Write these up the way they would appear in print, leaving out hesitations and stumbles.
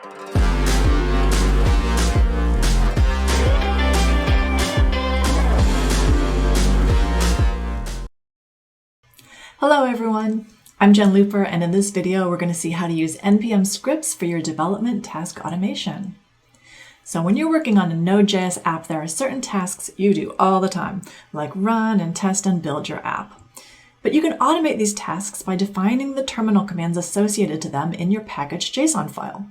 Hello everyone, I'm Jen Looper, and in this video we're going to see how to use NPM scripts for your development task automation. So when you're working on a Node.js app, there are certain tasks you do all the time, like run and test and build your app. But you can automate these tasks by defining the terminal commands associated to them in your package.json file.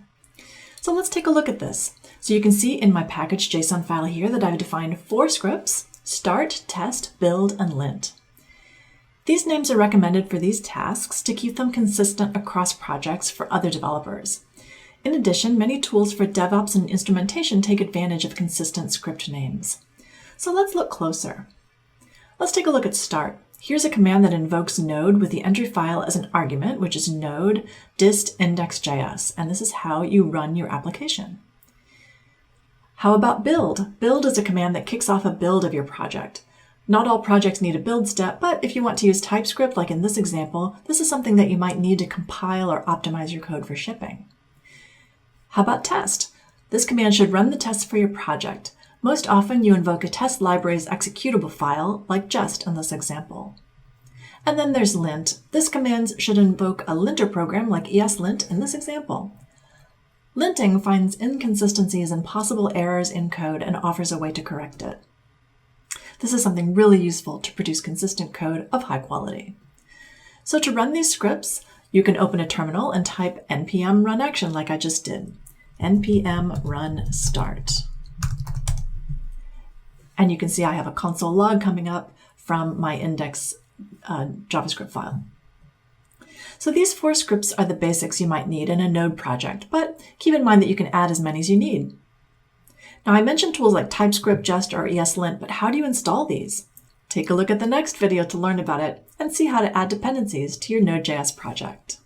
So let's take a look at this. So you can see in my package.json file here that I've defined 4 scripts: start, test, build, and lint. These names are recommended for these tasks to keep them consistent across projects for other developers. In addition, many tools for DevOps and instrumentation take advantage of consistent script names. So let's look closer. Let's take a look at start. Here's a command that invokes Node with the entry file as an argument, which is node dist index.js, and this is how you run your application. How about build? Build is a command that kicks off a build of your project. Not all projects need a build step, but if you want to use TypeScript, like in this example, this is something that you might need to compile or optimize your code for shipping. How about test? This command should run the tests for your project. Most often, you invoke a test library's executable file, like just in this example. And then there's lint. This command should invoke a linter program like ESLint in this example. Linting finds inconsistencies and possible errors in code and offers a way to correct it. This is something really useful to produce consistent code of high quality. So to run these scripts, you can open a terminal and type npm run action like I just did. npm run start. And you can see I have a console log coming up from my index JavaScript file. So these 4 scripts are the basics you might need in a Node project, but keep in mind that you can add as many as you need. Now, I mentioned tools like TypeScript, Just, or ESLint, but how do you install these? Take a look at the next video to learn about it and see how to add dependencies to your Node.js project.